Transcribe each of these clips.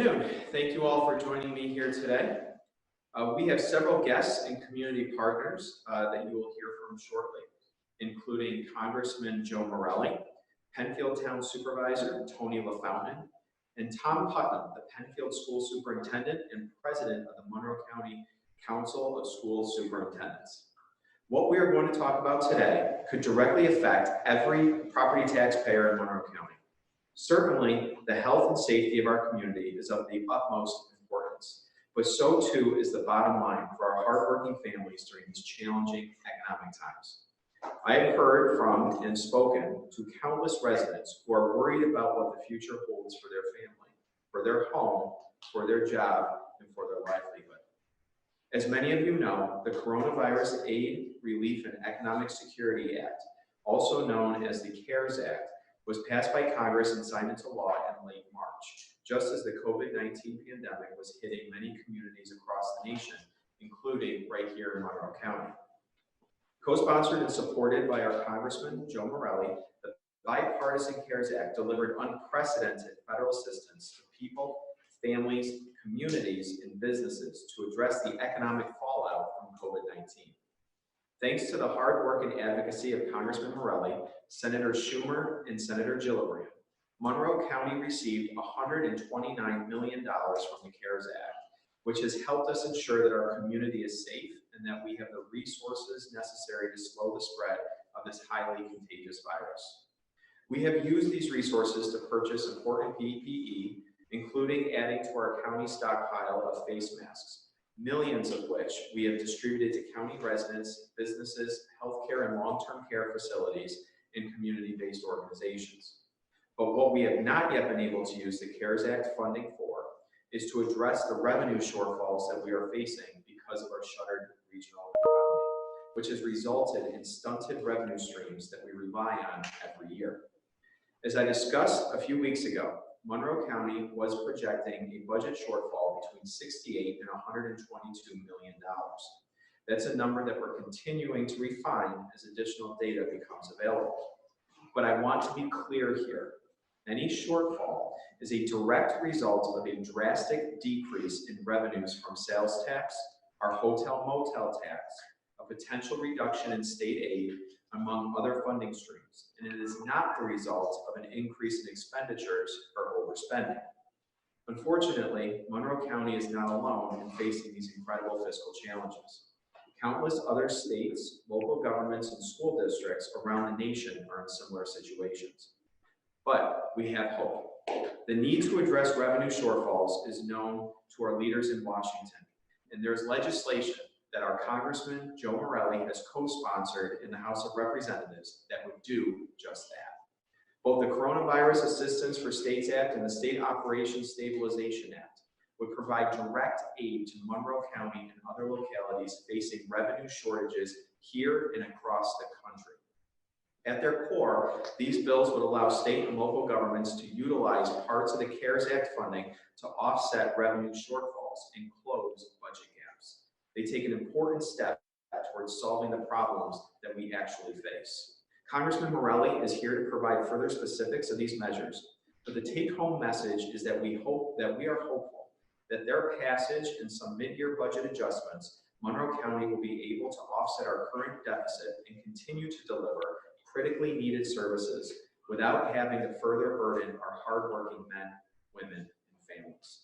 afternoon. Thank you all for joining me here today. We have several guests and community partners that you will hear from shortly, including Congressman Joe Morelle, Penfield Town Supervisor Tony LaFountain, and Tom Putnam, the Penfield School Superintendent and President of the Monroe County Council of School Superintendents. What we are going to talk about today could directly affect every property taxpayer in Monroe County. Certainly, the health and safety of our community is of the utmost importance, but so too is the bottom line for our hardworking families during these challenging economic times. I have heard from and spoken to countless residents who are worried about what the future holds for their family, for their home, for their job, and for their livelihood. As many of you know, the Coronavirus Aid, Relief, and Economic Security Act, also known as the CARES Act, was passed by Congress and signed into law in late March, just as the COVID-19 pandemic was hitting many communities across the nation, including right here in Monroe County. Co-sponsored and supported by our Congressman Joe Morelle, the bipartisan CARES Act delivered unprecedented federal assistance to people, families, communities, and businesses to address the economic fallout from COVID-19. Thanks to the hard work and advocacy of Congressman Morelle, Senator Schumer, and Senator Gillibrand, Monroe County received $129 million from the CARES Act, which has helped us ensure that our community is safe and that we have the resources necessary to slow the spread of this highly contagious virus. We have used these resources to purchase important PPE, including adding to our county stockpile of face masks, millions of which we have distributed to county residents, businesses, healthcare and long-term care facilities, and community-based organizations. But what we have not yet been able to use the CARES Act funding for is to address the revenue shortfalls that we are facing because of our shuttered regional economy, which has resulted in stunted revenue streams that we rely on every year. As I discussed a few weeks ago, Monroe County was projecting a budget shortfall between $68 and $122 million. That's a number that we're continuing to refine as additional data becomes available. But I want to be clear here. Any shortfall is a direct result of a drastic decrease in revenues from sales tax, our hotel-motel tax, a potential reduction in state aid, among other funding streams, and it is not the result of an increase in expenditures or overspending. Unfortunately, Monroe County is not alone in facing these incredible fiscal challenges. Countless other states, local governments, and school districts around the nation are in similar situations. But we have hope. The need to address revenue shortfalls is known to our leaders in Washington, and there's legislation that our Congressman Joe Morelle has co-sponsored in the House of Representatives that would do just that. Both the Coronavirus Assistance for States Act and the State Operations Stabilization Act would provide direct aid to Monroe County and other localities facing revenue shortages here and across the country. At their core, these bills would allow state and local governments to utilize parts of the CARES Act funding to offset revenue shortfalls and close budget gaps. They take an important step towards solving the problems that we actually face. Congressman Morelle is here to provide further specifics of these measures, but the take-home message is that we are hopeful that their passage and some mid-year budget adjustments, Monroe County will be able to offset our current deficit and continue to deliver critically needed services without having to further burden our hardworking men, women, and families.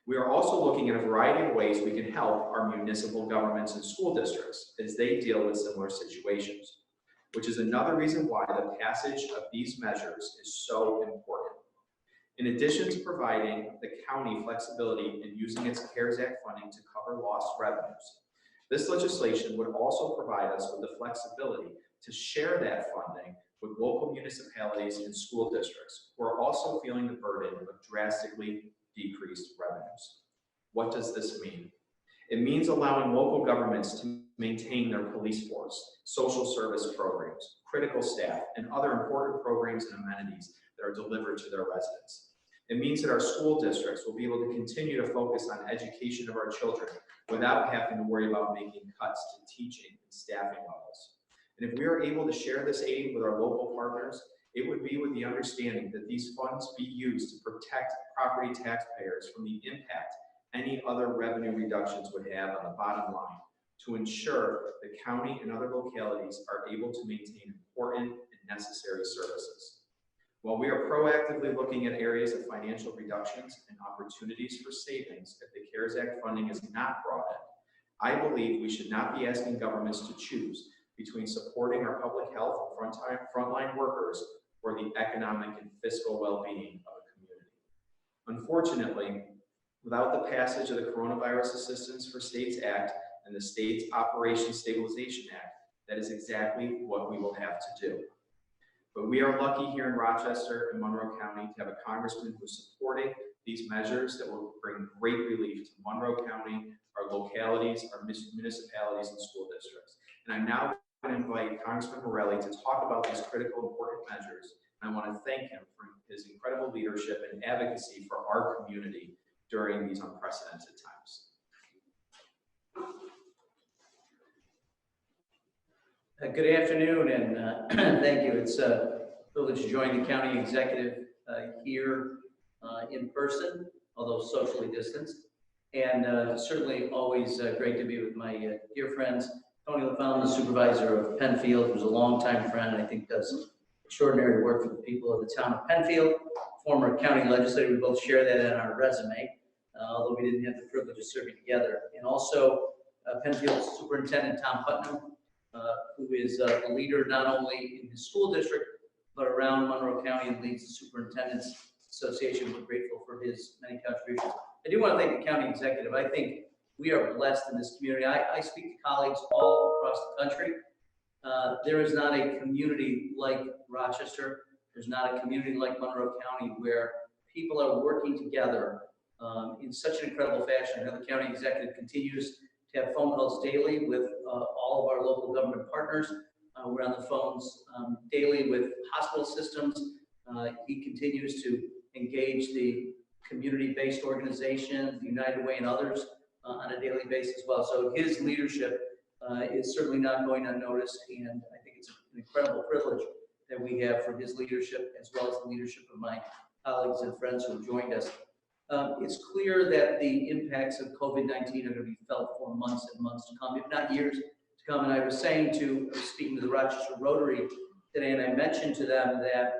We are also looking at a variety of ways we can help our municipal governments and school districts as they deal with similar situations, which is another reason why the passage of these measures is so important. In addition to providing the county flexibility in using its CARES Act funding to cover lost revenues, this legislation would also provide us with the flexibility to share that funding with local municipalities and school districts who are also feeling the burden of drastically decreased revenues. What does this mean? It means allowing local governments to maintain their police force, social service programs, critical staff, and other important programs and amenities that are delivered to their residents. It means that our school districts will be able to continue to focus on education of our children without having to worry about making cuts to teaching and staffing levels. And if we are able to share this aid with our local partners, it would be with the understanding that these funds be used to protect property taxpayers from the impact any other revenue reductions would have on the bottom line, to ensure the county and other localities are able to maintain important and necessary services. While we are proactively looking at areas of financial reductions and opportunities for savings if the CARES Act funding is not brought in, I believe we should not be asking governments to choose between supporting our public health and frontline workers or the economic and fiscal well-being of a community. Unfortunately, without the passage of the Coronavirus Assistance for States Act and the States Operation Stabilization Act, that is exactly what we will have to do. But we are lucky here in Rochester and Monroe County to have a congressman who is supporting these measures that will bring great relief to Monroe County, our localities, our municipalities, and school districts. And I'm now going to invite Congressman Morelle to talk about these critical, important measures. And I want to thank him for his incredible leadership and advocacy for our community during these unprecedented times. Good afternoon, and thank you. It's a privilege to join the county executive here in person, although socially distanced, and certainly always great to be with my dear friends, Tony LaFawn, the supervisor of Penfield, who's a longtime friend, and I think does extraordinary work for the people of the town of Penfield, former county legislator. We both share that in our resume, although we didn't have the privilege of serving together, and also Penfield Superintendent Tom Putnam, who is a leader not only in his school district, but around Monroe County, and leads the Superintendent's Association. We're grateful for his many contributions. I do want to thank the county executive. I think we are blessed in this community. I speak to colleagues all across the country. There is not a community like Rochester. There's not a community like Monroe County where people are working together in such an incredible fashion. I know the county executive continues to have phone calls daily with all of our local government partners. We're on the phones daily with hospital systems. He continues to engage the community-based organizations, the United Way and others on a daily basis as well. So his leadership is certainly not going unnoticed, and I think it's an incredible privilege that we have for his leadership as well as the leadership of my colleagues and friends who have joined us. It's clear that the impacts of COVID-19 are going to be felt for months and months to come, if not years to come. And I was speaking to the Rochester Rotary today, and I mentioned to them that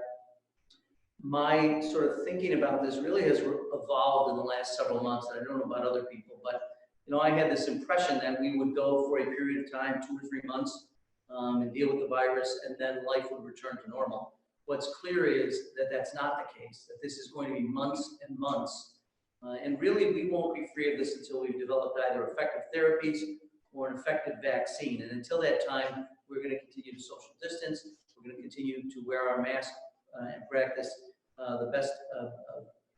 my sort of thinking about this really has evolved in the last several months. And I don't know about other people, but I had this impression that we would go for a period of time, 2 or 3 months, and deal with the virus, and then life would return to normal. What's clear is that that's not the case, that this is going to be months and months. And really, we won't be free of this until we've developed either effective therapies or an effective vaccine. And until that time, we're going to continue to social distance. We're going to continue to wear our mask and practice the best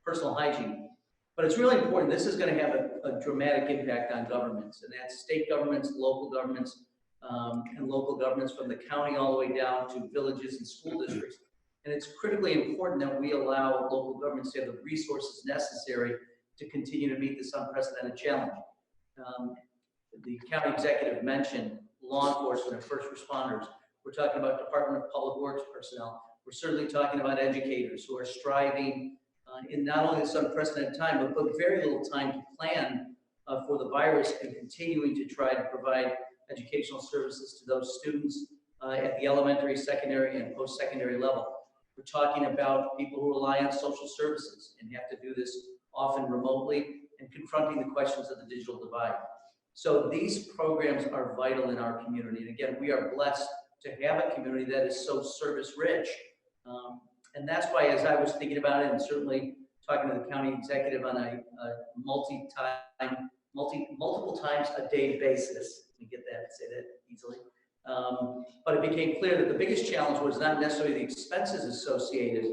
personal hygiene. But it's really important. This is going to have a dramatic impact on governments, and that's state governments, local governments, and local governments from the county all the way down to villages and school districts. And it's critically important that we allow local governments to have the resources necessary to continue to meet this unprecedented challenge. The county executive mentioned law enforcement and first responders. We're talking about Department of Public Works personnel. We're certainly talking about educators who are striving in not only this unprecedented time, but very little time to plan for the virus, and continuing to try to provide educational services to those students at the elementary, secondary, and post-secondary level. We're talking about people who rely on social services and have to do this often remotely, and confronting the questions of the digital divide. So these programs are vital in our community. And again, we are blessed to have a community that is so service rich. And that's why, as I was thinking about it, and certainly talking to the county executive on a multiple times a day basis, let me get that, say that easily. But it became clear that the biggest challenge was not necessarily the expenses associated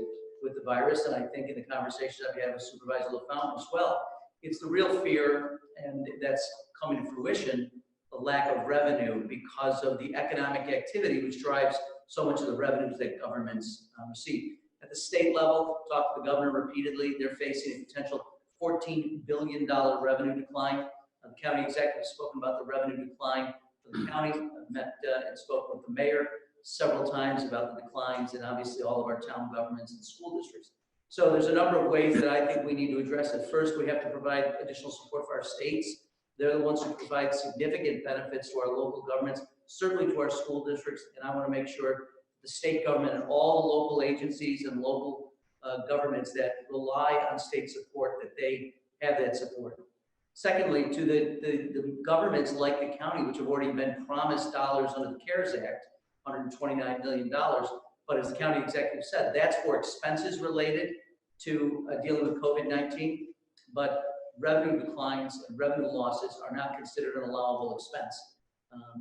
with the virus, and I think in the conversations I've had with Supervisor LaFawn as well, it's the real fear, and that's coming to fruition, the lack of revenue because of the economic activity which drives so much of the revenues that governments receive. At the state level, talked to the governor repeatedly, they're facing a potential $14 billion revenue decline. The county executive has spoken about the revenue decline for the county. I've met and spoken with the mayor several times about the declines in obviously all of our town governments and school districts. So there's a number of ways that I think we need to address it. First, we have to provide additional support for our states. They're the ones who provide significant benefits to our local governments, certainly to our school districts, and I want to make sure the state government and all the local agencies and local governments that rely on state support, that they have that support. Secondly, to the governments like the county, which have already been promised dollars under the CARES Act, $129 million, but as the county executive said, that's for expenses related to dealing with COVID-19, but revenue declines and revenue losses are not considered an allowable expense.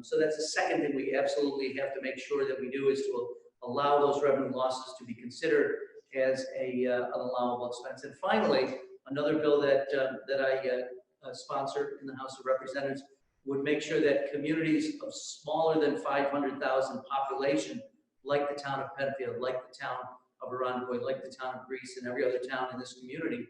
So that's the second thing we absolutely have to make sure that we do, is to allow those revenue losses to be considered as an allowable expense. And finally, another bill that I sponsor in the House of Representatives would make sure that communities of smaller than 500,000 population, like the town of Penfield, like the town of Irondequoit, like the town of Greece, and every other town in this community,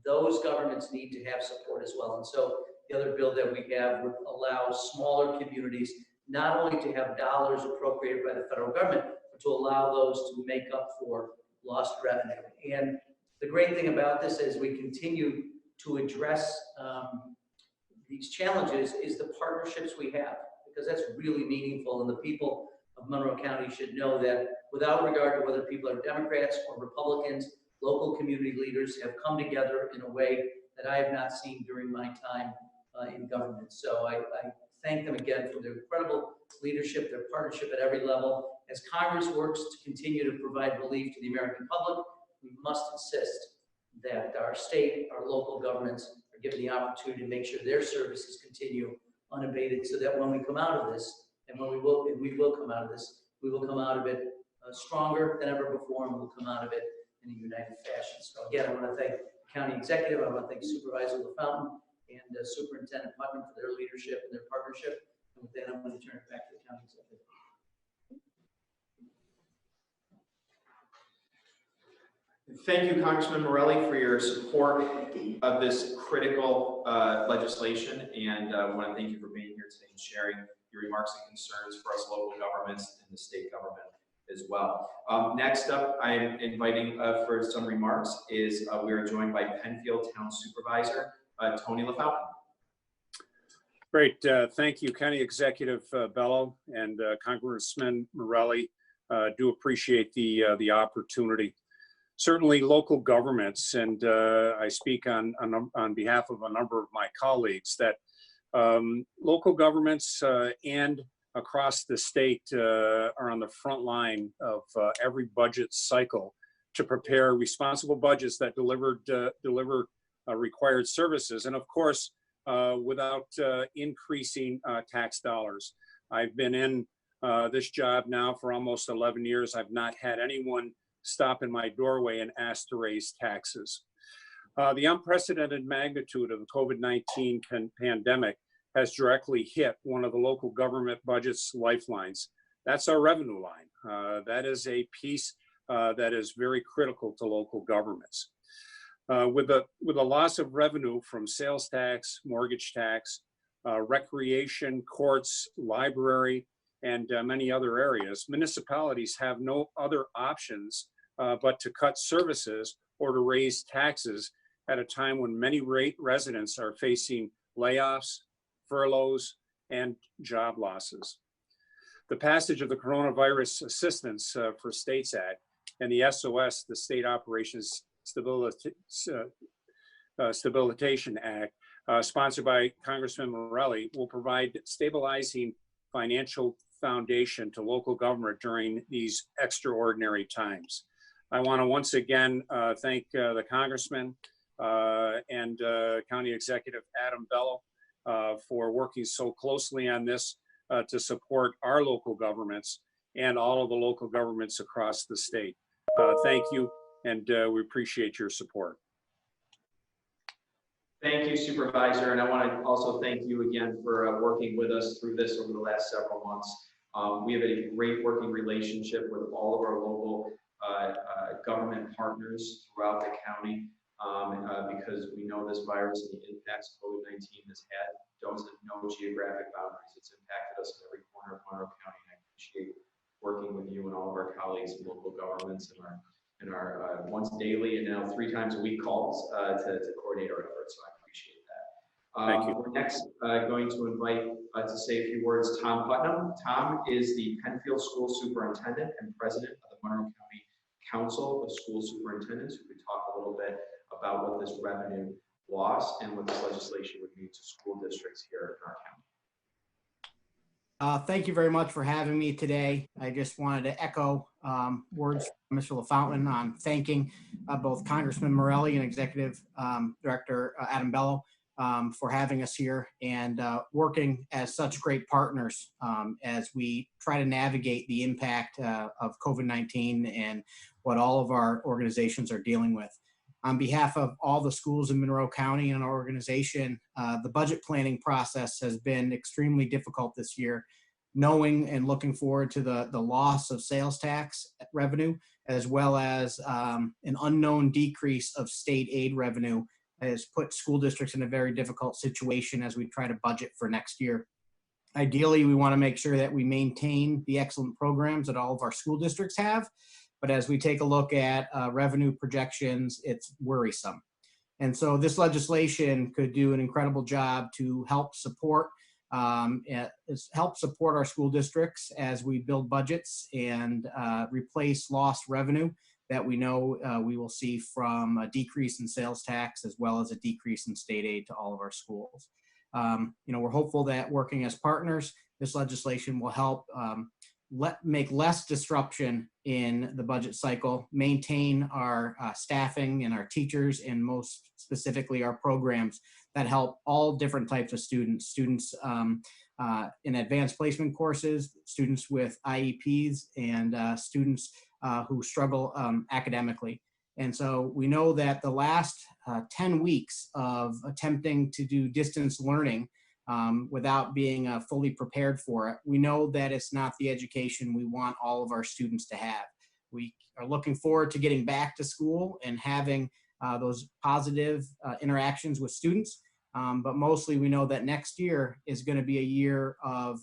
those governments need to have support as well. And so the other bill that we have would allow smaller communities not only to have dollars appropriated by the federal government, but to allow those to make up for lost revenue. And the great thing about this, as we continue to address these challenges, is the partnerships we have, because that's really meaningful. And the people of Monroe County should know that without regard to whether people are Democrats or Republicans, local community leaders have come together in a way that I have not seen during my time in government. So I thank them again for their incredible leadership, their partnership at every level. As Congress works to continue to provide relief to the American public, we must insist that our state, our local governments are given the opportunity to make sure their services continue unabated, so that when we come out of this, and we will come out of this, we will come out of it stronger than ever before, and we'll come out of it in a united fashion. So again, I want to thank the county executive, I want to thank Supervisor LaFountain and Superintendent Putnam for their leadership and their partnership. And with that, I'm going to turn it back to the county executive. Thank you, Congressman Morelle, for your support of this critical legislation, and I want to thank you for being here today and sharing your remarks and concerns for us local governments and the state government as well. Next up, I'm inviting for some remarks is we are joined by Penfield Town Supervisor Tony LaFountain. Great, thank you, County Executive Bello and Congressman Morelle. Do appreciate the opportunity. Certainly, local governments, and I speak on behalf of a number of my colleagues, that local governments and across the state are on the front line of every budget cycle to prepare responsible budgets that deliver required services, and of course, without increasing tax dollars. I've been in this job now for almost 11 years. I've not had anyone stop in my doorway and ask to raise taxes. The unprecedented magnitude of the COVID-19 pandemic has directly hit one of the local government budget's lifelines. That's our revenue line. That is a piece that is very critical to local governments. With the loss of revenue from sales tax, mortgage tax, recreation, courts, library, and many other areas, municipalities have no other options but to cut services or to raise taxes at a time when many residents are facing layoffs, furloughs, and job losses. The passage of the Coronavirus Assistance for States Act and the SOS, the State Operations Stabilization Act, sponsored by Congressman Morelle, will provide stabilizing financial foundation to local government during these extraordinary times. I want to once again thank the Congressman and County Executive Adam Bello for working so closely on this to support our local governments and all of the local governments across the state. Thank you, and we appreciate your support. Thank you, Supervisor, and I want to also thank you again for working with us through this over the last several months. We have a great working relationship with all of our local government partners throughout the county because we know this virus and the impacts COVID-19 has had doesn't know geographic boundaries. It's impacted us in every corner of Monroe County. And I appreciate working with you and all of our colleagues in local governments and our once daily and now 3 times a week calls to coordinate our efforts. So I appreciate that. Thank you. We're next going to invite to say a few words Tom Putnam. Tom is the Penfield School Superintendent and President of the Monroe County Council of School Superintendents, who could talk a little bit about what this revenue loss and what this legislation would mean to school districts here in our county. Thank you very much for having me today. I just wanted to echo words from Mr. LaFountain on thanking both Congressman Morelle and Executive Director Adam Bello for having us here and working as such great partners as we try to navigate the impact of COVID-19 and what all of our organizations are dealing with. On behalf of all the schools in Monroe County and our organization, the budget planning process has been extremely difficult this year, knowing and looking forward to the loss of sales tax revenue, as well as an unknown decrease of state aid revenue has put school districts in a very difficult situation as we try to budget for next year. Ideally, we want to make sure that we maintain the excellent programs that all of our school districts have. But as we take a look at revenue projections, it's worrisome. And so this legislation could do an incredible job to help support our school districts as we build budgets and replace lost revenue that we know we will see from a decrease in sales tax as well as a decrease in state aid to all of our schools. We're hopeful that working as partners, this legislation will help make less disruption in the budget cycle, maintain our staffing and our teachers, and most specifically our programs that help all different types of students in advanced placement courses, students with IEPs, and students who struggle academically. And so we know that the last 10 weeks of attempting to do distance learning without being fully prepared for it, we know that it's not the education we want all of our students to have. We are looking forward to getting back to school and having those positive interactions with students. But mostly we know that next year is going to be a year of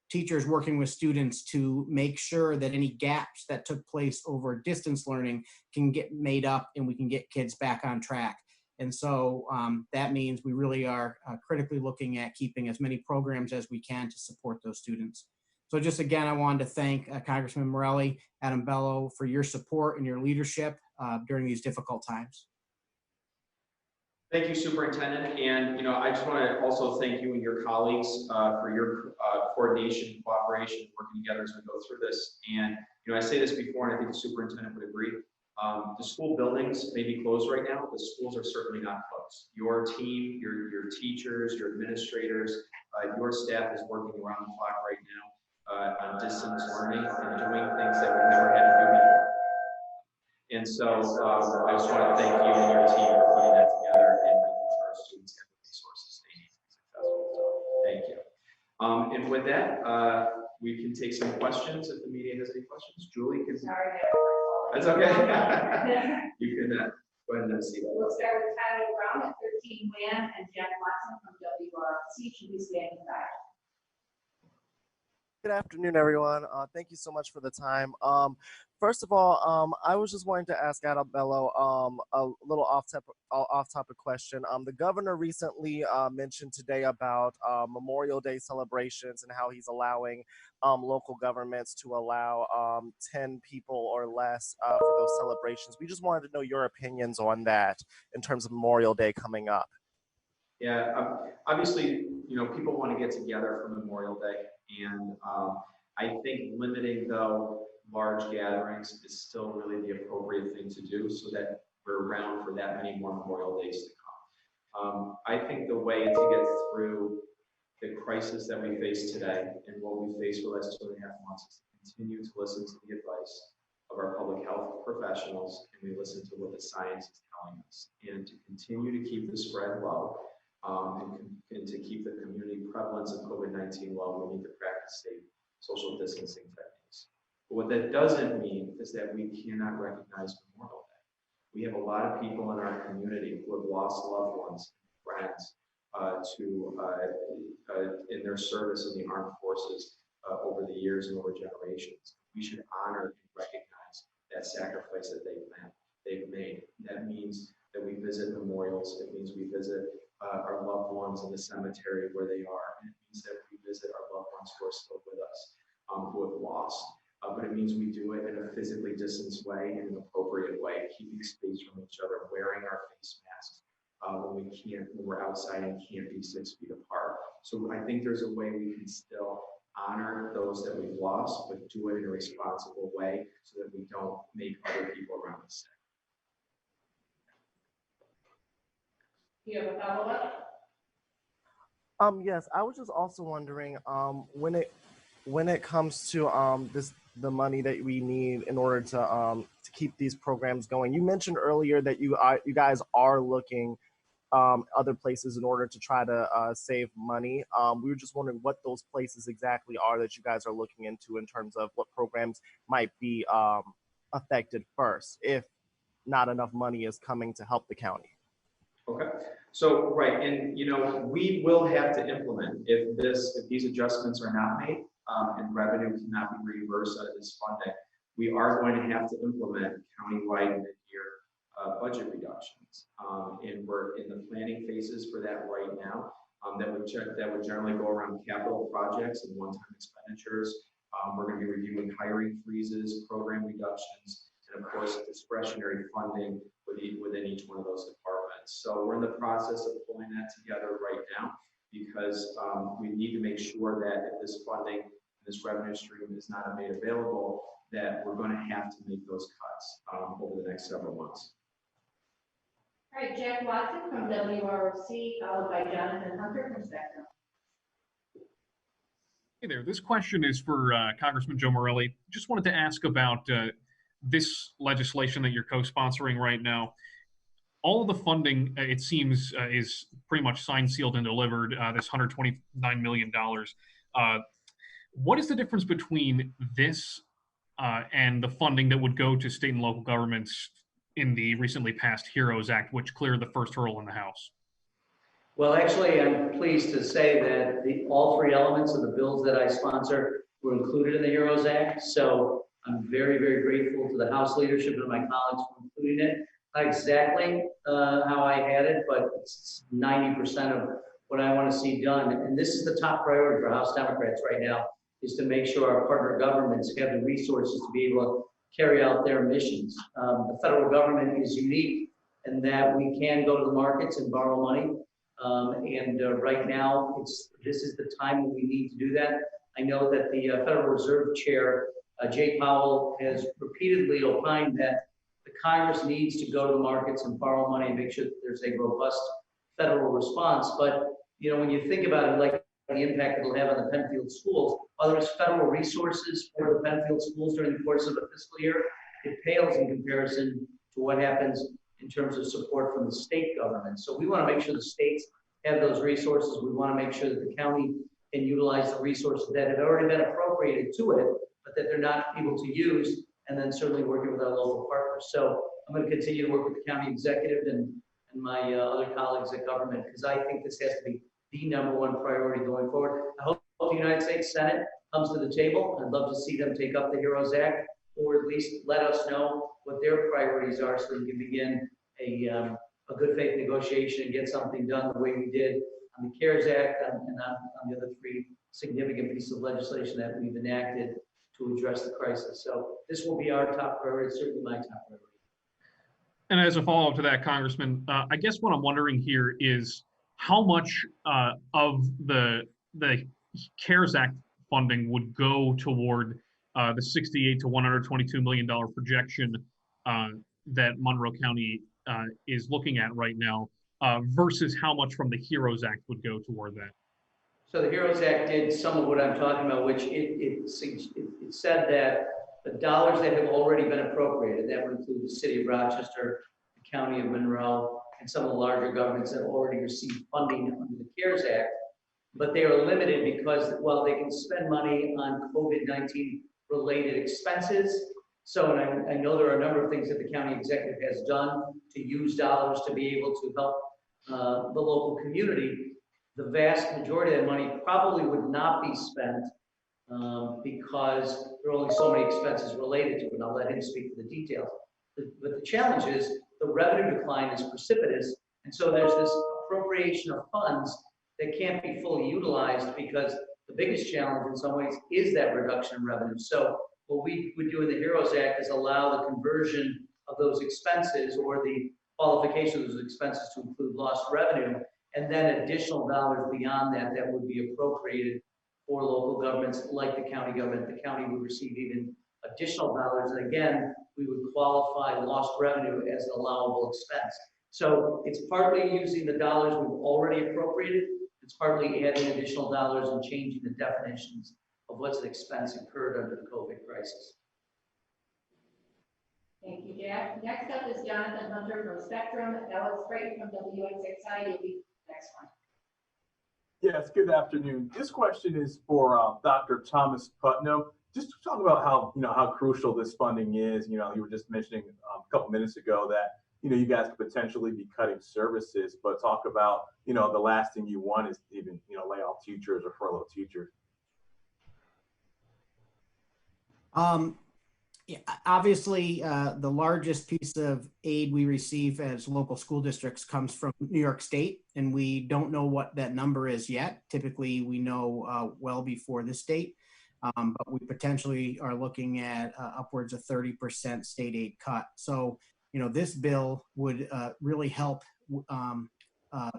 teachers working with students to make sure that any gaps that took place over distance learning can get made up and we can get kids back on track. And so that means we really are critically looking at keeping as many programs as we can to support those students. So just again, I wanted to thank Congressman Morelle, Adam Bello, for your support and your leadership during these difficult times. Thank you, Superintendent. And, I just want to also thank you and your colleagues for your coordination, cooperation, working together as we go through this. And, I say this before, and I think the superintendent would agree. The school buildings may be closed right now. The schools are certainly not closed. Your team, your teachers, your administrators, your staff is working around the clock right now on distance learning and doing things that we've never had to do before. And so I just want to thank you and your team for putting that together and making sure our students have the resources they need to be successful. So thank you. And with that, we can take some questions if the media has any questions. Julie, can. Sorry. That's okay. You can go ahead and see that. We'll start with Tyler Brown at 13 WHAM and Jack Watson from WROC should be standing by. Good afternoon, everyone. Thank you so much for the time. First of all, I was just wanting to ask Adam Bello a little off-topic question. The governor recently mentioned today about Memorial Day celebrations and how he's allowing local governments to allow 10 people or less for those celebrations. We just wanted to know your opinions on that in terms of Memorial Day coming up. Yeah, obviously, people want to get together for Memorial Day, and I think limiting though large gatherings is still really the appropriate thing to do, so that we're around for that many more Memorial Days to come. I think the way to get through the crisis that we face today and what we faced for the last 2.5 months is to continue to listen to the advice of our public health professionals, and we listen to what the science is telling us, and to continue to keep the spread low. And to keep the community prevalence of COVID-19 low, we need to practice safe social distancing techniques. But what that doesn't mean is that we cannot recognize Memorial Day. We have a lot of people in our community who have lost loved ones, friends, in their service in the armed forces. over the years and over generations. We should honor and recognize that sacrifice that they've made. That means that we visit memorials. It means we visit our loved ones in the cemetery where they are. And it means that we visit our loved ones who are still with us, who have lost. But it means we do it in a physically distanced way, in an appropriate way, keeping space from each other, wearing our face masks when we're outside and can't be 6 feet apart. So I think there's a way we can still honor those that we've lost, but do it in a responsible way so that we don't make other people around us sick. Do you have a follow-up? Yes, I was just also wondering, when it comes to the money that we need in order to keep these programs going. You mentioned earlier that you guys are looking other places in order to try to save money. We were just wondering what those places exactly are that you guys are looking into in terms of what programs might be affected first if not enough money is coming to help the county. Okay, so right, and we will have to implement if these adjustments are not made and revenue cannot be reimbursed out of this funding. We are going to have to implement countywide mid-year budget reductions, and we're in the planning phases for that right now. That would generally go around capital projects and one-time expenditures. We're going to be reviewing hiring freezes, program reductions, and of course discretionary funding within each one of those departments. So we're in the process of pulling that together right now because we need to make sure that if this funding, this revenue stream is not made available, that we're going to have to make those cuts over the next several months. All right, Jack Watson from WROC, followed by Jonathan Hunter from Spectrum. Hey there, this question is for Congressman Joe Morelle. Just wanted to ask about this legislation that you're co-sponsoring right now. All of the funding, it seems, is pretty much signed, sealed, and delivered, this $129 million. What is the difference between this and the funding that would go to state and local governments in the recently passed HEROES Act, which cleared the first hurdle in the House? Well, actually, I'm pleased to say that all three elements of the bills that I sponsor were included in the HEROES Act. So I'm very, very grateful to the House leadership and my colleagues for including it. Not exactly how I had it, but it's 90% of what I want to see done. And this is the top priority for House Democrats right now, is to make sure our partner governments have the resources to be able to carry out their missions. The federal government is unique in that we can go to the markets and borrow money. Right now, this is the time when we need to do that. I know that the Federal Reserve Chair, Jay Powell, has repeatedly opined that the Congress needs to go to the markets and borrow money and make sure that there's a robust federal response. But, when you think about it, like the impact it'll have on the Penfield schools, while there's federal resources for the Penfield schools during the course of a fiscal year, it pales in comparison to what happens in terms of support from the state government. So we want to make sure the states have those resources. We want to make sure that the county can utilize the resources that have already been appropriated to it, but that they're not able to use, and then certainly working with our local partners. So I'm going to continue to work with the county executive and my other colleagues at government, because I think this has to be the #1 priority going forward. I hope the United States Senate comes to the table. I'd love to see them take up the HEROES Act, or at least let us know what their priorities are so we can begin a good faith negotiation and get something done the way we did on the CARES Act and on the other three significant pieces of legislation that we've enacted to address the crisis. So this will be our top priority, certainly my top priority. And as a follow-up to that, Congressman, I guess what I'm wondering here is how much of the CARES Act funding would go toward the $68 to $122 million projection that Monroe County is looking at right now, versus how much from the HEROES Act would go toward that? So the HEROES Act did some of what I'm talking about, which it said that the dollars that have already been appropriated, that would include the city of Rochester, the county of Monroe, and some of the larger governments that already received funding under the CARES Act, but they are limited because while they can spend money on COVID-19 related expenses, so and I know there are a number of things that the county executive has done to use dollars to be able to help the local community. The vast majority of that money probably would not be spent because there are only so many expenses related to it, and I'll let him speak to the details. But the challenge is the revenue decline is precipitous, and so there's this appropriation of funds that can't be fully utilized because the biggest challenge in some ways is that reduction in revenue. So what we would do in the HEROES Act is allow the conversion of those expenses or the qualification of those expenses to include lost revenue, and then additional dollars beyond that that would be appropriated for local governments like the county government. The county would receive even additional dollars, and again, we would qualify lost revenue as an allowable expense. So it's partly using the dollars we've already appropriated, it's partly adding additional dollars and changing the definitions of what's an expense incurred under the COVID crisis. Thank you, Jack. Next up is Jonathan Hunter from Spectrum, Alex Crichton from WXXI. You'll be next one. Yes, good afternoon. This question is for Dr. Thomas Putnam. Just to talk about how crucial this funding is. You were just mentioning a couple minutes ago that you guys could potentially be cutting services, but talk about the last thing you want is even lay off teachers or furlough teachers. Yeah, obviously, the largest piece of aid we receive as local school districts comes from New York State, and we don't know what that number is yet. Typically, we know well before this date, but we potentially are looking at upwards of 30% state aid cut. So, this bill would really help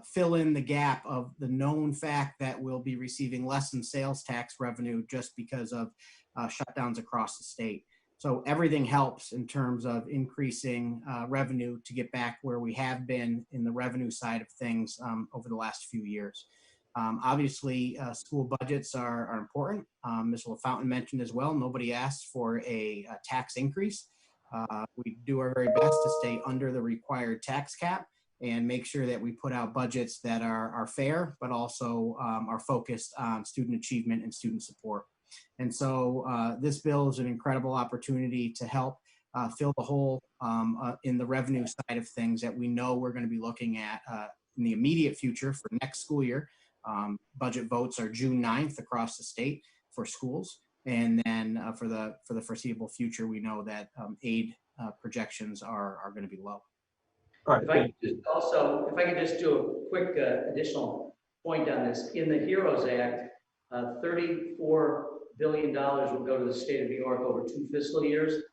fill in the gap of the known fact that we'll be receiving less in sales tax revenue just because of shutdowns across the state. So everything helps in terms of increasing revenue to get back where we have been in the revenue side of things over the last few years. Obviously, school budgets are important. Ms. LaFountain mentioned as well, nobody asked for a tax increase. We do our very best to stay under the required tax cap and make sure that we put out budgets that are fair, but also are focused on student achievement and student support. And so this bill is an incredible opportunity to help fill the hole in the revenue side of things that we know we're going to be looking at in the immediate future for next school year. Budget votes are June 9th across the state for schools. And then for the foreseeable future, we know that aid projections are going to be low. All right. If I could just do a quick additional point on this. In the HEROES Act, $34 billion will go to the state of New York over 2 fiscal years.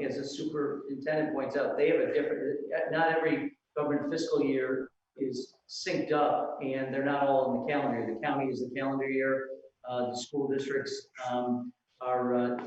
As the superintendent points out, they have a different, not every government fiscal year is synced up, and they're not all in the calendar year. The county is the calendar year. The school districts are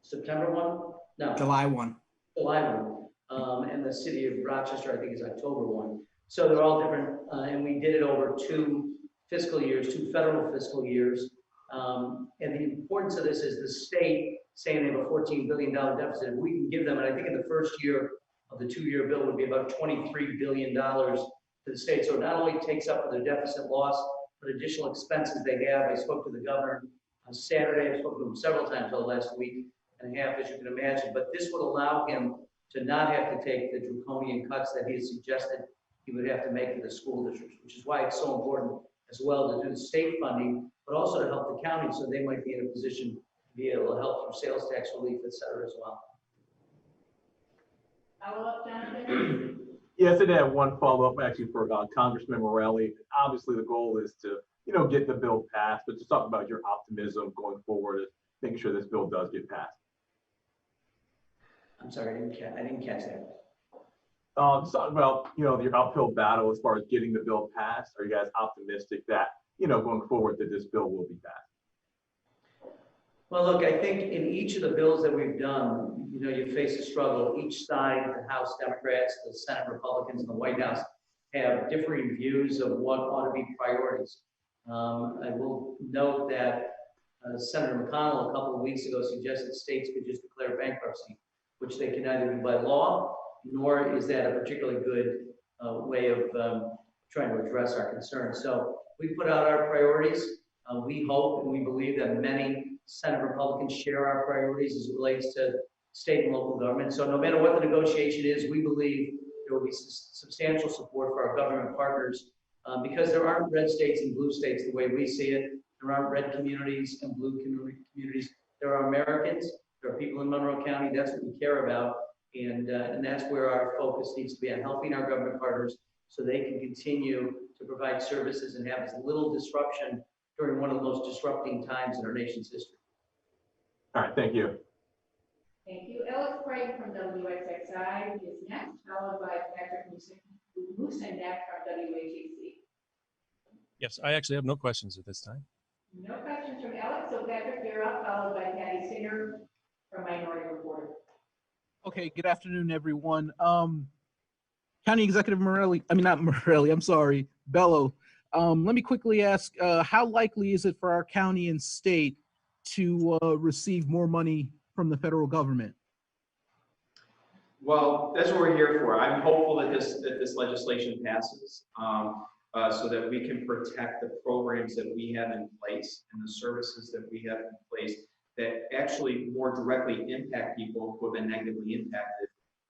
September 1? No. July 1. July 1. And the city of Rochester, I think, is October 1. So they're all different, and we did it over 2 fiscal years, 2 federal fiscal years. And the importance of this is the state saying they have a $14 billion deficit. If we can give them, and I think in the first year of the 2-year bill would be about $23 billion to the state. So it not only takes up for the deficit loss, but additional expenses they have. I spoke to the governor on Saturday. I spoke to him several times over the last week and a half, as you can imagine. But this would allow him to not have to take the draconian cuts that he has suggested he would have to make to the school districts, which is why it's so important as well to do the state funding, but also to help the county so they might be in a position to be able to help through sales tax relief, et cetera, as well. Follow-up, Jonathan? Yes, I did have one follow-up actually for Congressman Morelle. Obviously, the goal is to get the bill passed, but just talk about your optimism going forward, making sure this bill does get passed. I'm sorry, I didn't catch that. Just talk about your uphill battle as far as getting the bill passed. Are you guys optimistic that going forward that this bill will be passed? Well, look, I think in each of the bills that we've done, you face a struggle. Each side, the House Democrats, the Senate Republicans, and the White House have differing views of what ought to be priorities. I will note that Senator McConnell a couple of weeks ago suggested states could just declare bankruptcy, which they can neither do by law, nor is that a particularly good way of trying to address our concerns. So we put out our priorities. We hope and we believe that many Senate Republicans share our priorities as it relates to state and local government. So no matter what the negotiation is, we believe there will be substantial support for our government partners because there aren't red states and blue states the way we see it. There aren't red communities and blue communities. There are Americans. There are people in Monroe County. That's what we care about. And that's where our focus needs to be, on helping our government partners so they can continue to provide services and have as little disruption during one of the most disrupting times in our nation's history. All right, thank you. Thank you. Alex Crichton from WXXI is next, followed by Patrick Musendak from WHAC. Yes, I actually have no questions at this time. No questions from Alex, so Patrick, you're up, followed by Patty Singer from Minority Report. Okay, good afternoon, everyone. County Executive Morelle, I mean, not Morelle, I'm sorry, Bello. Let me quickly ask, how likely is it for our county and state to receive more money from the federal government? Well, that's what we're here for. I'm hopeful that this legislation passes so that we can protect the programs that we have in place and the services that we have in place that actually more directly impact people who have been negatively impacted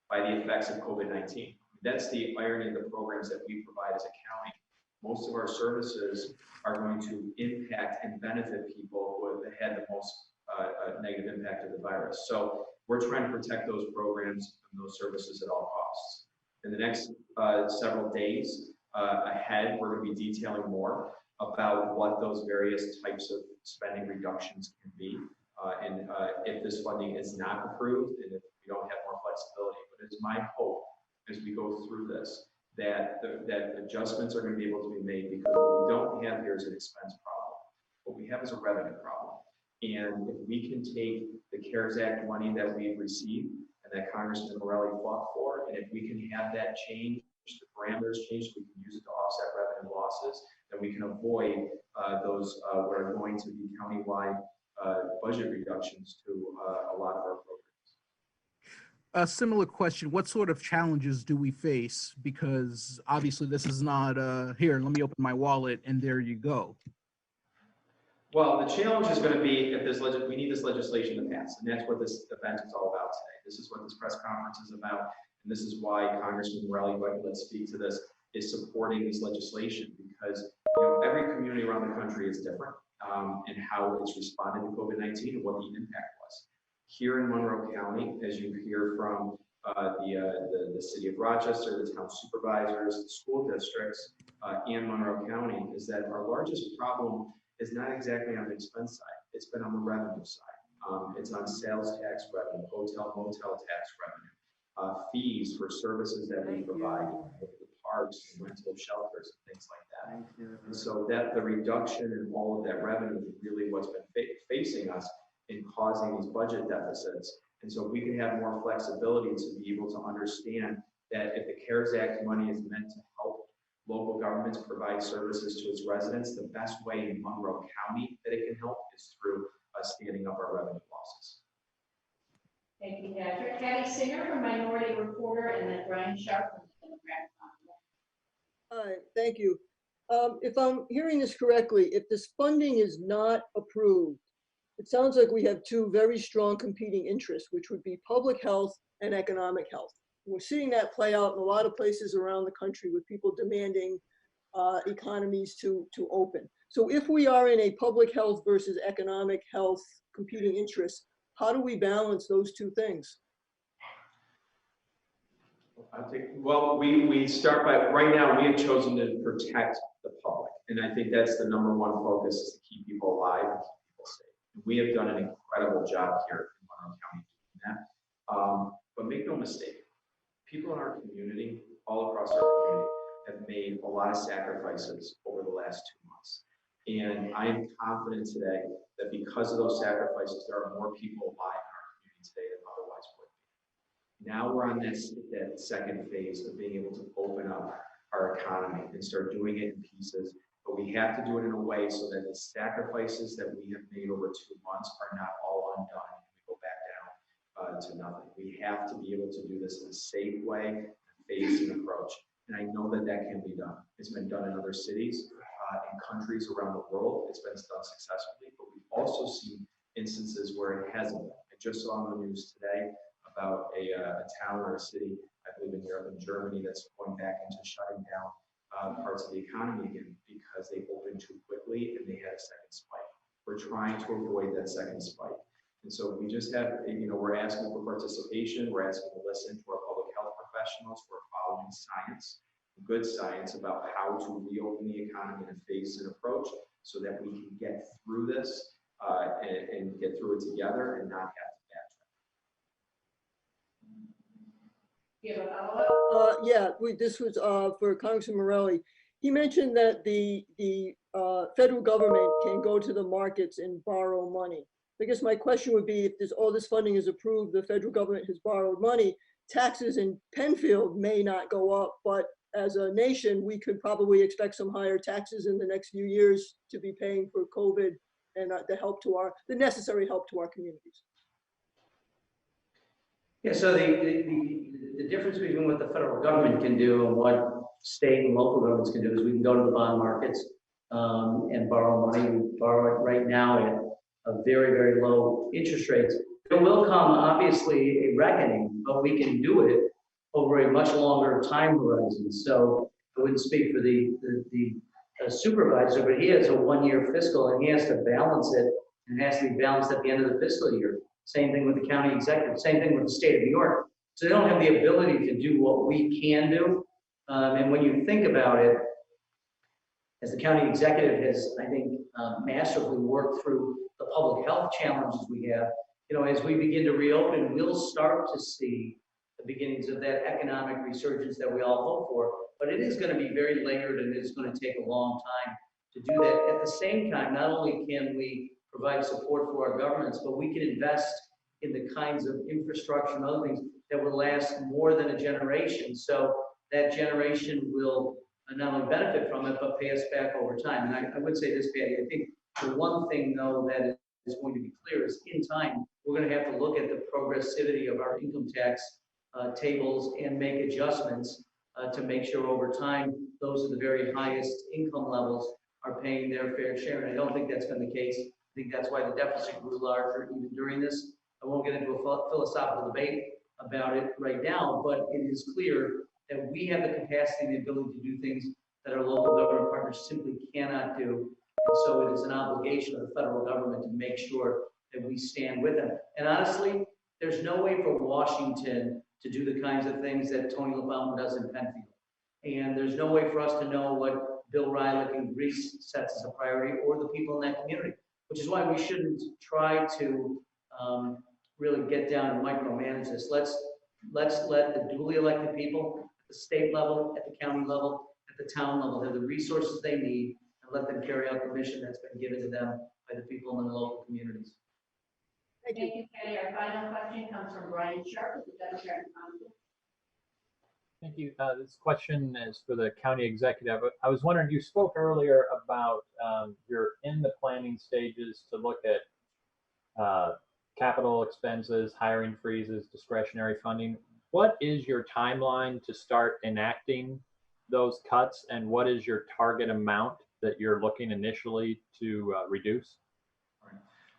by the effects of COVID-19. That's the irony of the programs that we provide as a county. Most of our services are going to impact and benefit people who have had the most negative impact of the virus. So we're trying to protect those programs and those services at all costs. In the next several days ahead, we're going to be detailing more about what those various types of spending reductions can be. And if this funding is not approved and if we don't have more flexibility. But it's my hope as we go through this that adjustments are going to be able to be made, because what we don't have here is an expense problem. What we have is a revenue problem. And if we can take the CARES Act money that we've received and that Congressman Morelle fought for, and if we can have that change, the parameters changed, we can use it to offset revenue losses, then we can avoid those what are going to be countywide budget reductions to a lot of our programs. A similar question, what sort of challenges do we face? Because obviously this is not, here, let me open my wallet and there you go. Well, the challenge is going to be if we need this legislation to pass, and that's what this event is all about today. This is what this press conference is about, and this is why Congressman Morelle, who let's speak to this, is supporting this legislation, because every community around the country is different in how it's responded to COVID-19 and what the impact was. Here in Monroe County, as you hear from the city of Rochester, the town supervisors, the school districts, and Monroe County, is that our largest problem is not exactly on the expense side. It's been on the revenue side. It's on sales tax revenue, hotel, motel tax revenue, fees for services that we provide, the parks, rental shelters, and things like that. And so that the reduction in all of that revenue is really what's been facing us in causing these budget deficits. And so we can have more flexibility to be able to understand that if the CARES Act money is meant to help local governments provide services to its residents, the best way in Monroe County that it can help is through standing up our revenue losses. Thank you, Patrick. Patty Singer from Minority Reporter, and then Brian Sharp from the Democratic Congress. Hi, thank you. If I'm hearing this correctly, if this funding is not approved, it sounds like we have two very strong competing interests, which would be public health and economic health. We're seeing that play out in a lot of places around the country with people demanding economies to open. So if we are in a public health versus economic health competing interests, how do we balance those two things? Well, we start by, right now, we have chosen to protect the public. And I think that's the number one focus, is to keep people alive and keep people safe. We have done an incredible job here in Monroe County doing that. But make no mistake, people in our community, all across our community, have made a lot of sacrifices over the last 2 months. And I am confident today that because of those sacrifices, there are more people alive in our community today than otherwise would be. Now we're on that second phase of being able to open up our economy and start doing it in pieces. But we have to do it in a way so that the sacrifices that we have made over 2 months are not all undone and we go back down to nothing. We have to be able to do this in a safe way, a phased approach. And I know that that can be done. It's been done in other cities, in countries around the world. It's been done successfully, but we've also seen instances where it hasn't been. I just saw on the news today about a town or a city, I believe in Europe and Germany, that's going back into shutting down parts of the economy again because they opened too quickly and they had a second spike. We're trying to avoid that second spike. And so we just have, we're asking for participation. We're asking to listen to our public health professionals who are following science, good science about how to reopen the economy in a phased approach so that we can get through this and get through it together and not have to backtrack. You have a follow-up? Yeah, this was for Congressman Morelle. He mentioned that the federal government can go to the markets and borrow money. I guess my question would be, if all this funding is approved, the federal government has borrowed money, taxes in Penfield may not go up, but as a nation, we could probably expect some higher taxes in the next few years to be paying for COVID and the necessary help to our communities. Yeah, so the difference between what the federal government can do and what state and local governments can do is we can go to the bond markets and borrow money. We borrow it right now at a very, very low interest rates. There will come, obviously, a reckoning, but we can do it over a much longer time horizon. So I wouldn't speak for the supervisor, but he has a one-year fiscal and he has to balance it, and it has to be balanced at the end of the fiscal year. Same thing with the county executive, same thing with the state of New York. So they don't have the ability to do what we can do. And when you think about it, as the county executive has, I think, masterfully worked through the public health challenges we have, as we begin to reopen, we'll start to see the beginnings of that economic resurgence that we all hope for. But it is going to be very layered, and it's going to take a long time to do that. At the same time, not only can we provide support for our governments, but we can invest in the kinds of infrastructure and other things that will last more than a generation. So that generation will not only benefit from it, but pay us back over time. And I would say this, Patty, I think the one thing, though, that is going to be clear is in time, we're going to have to look at the progressivity of our income tax tables and make adjustments to make sure over time, those at the very highest income levels are paying their fair share. And I don't think that's been the case. I think that's why the deficit grew larger even during this. I won't get into a philosophical debate about it right now, but it is clear that we have the capacity and the ability to do things that our local government partners simply cannot do. And so it is an obligation of the federal government to make sure that we stand with them. And honestly, there's no way for Washington to do the kinds of things that Tony LaFountain does in Penfield. And there's no way for us to know what Bill Rylick in Greece sets as a priority, or the people in that community, which is why we shouldn't try to really get down and micromanage this. Let's let the duly elected people at the state level, at the county level, at the town level have the resources they need, and let them carry out the mission that's been given to them by the people in the local communities. Thank you, Patty. Our final question comes from Brian Sharp with the Democratic Council. Thank you. This question is for the county executive. I was wondering, you spoke earlier about you're in the planning stages to look at capital expenses, hiring freezes, discretionary funding. What is your timeline to start enacting those cuts, and what is your target amount that you're looking initially to reduce?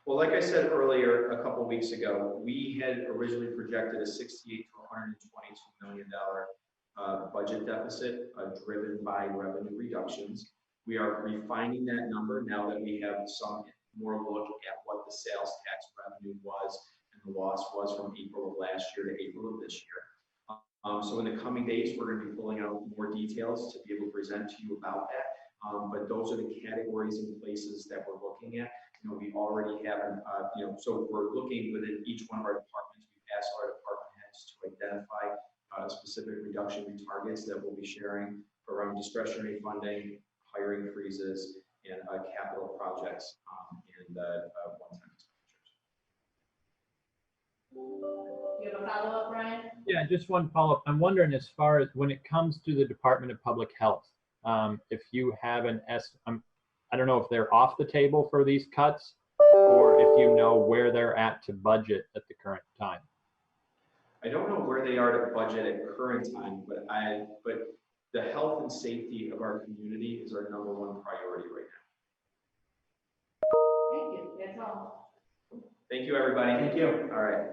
Well, like I said earlier, a couple of weeks ago, we had originally projected a $68 to $122 million budget deficit driven by revenue reductions. We are refining that number now that we have some more look at what the sales tax revenue was and the loss was from April of last year to April of this year. So in the coming days, we're going to be pulling out more details to be able to present to you about that. But those are the categories and places that we're looking at. We already have, so we're looking within each one of our departments. We've asked our department heads to identify specific reduction targets that we'll be sharing around discretionary funding, hiring freezes, and capital projects and one-time expenditures. You have a follow-up, Brian? Yeah, just one follow-up. I'm wondering, as far as when it comes to the Department of Public Health, if you have an estimate, I don't know if they're off the table for these cuts, or if you know where they're at to budget at the current time. I don't know where they are to budget at current time, but the health and safety of our community is our #1 priority right now. Thank you. That's all. Thank you, everybody. Thank you. All right.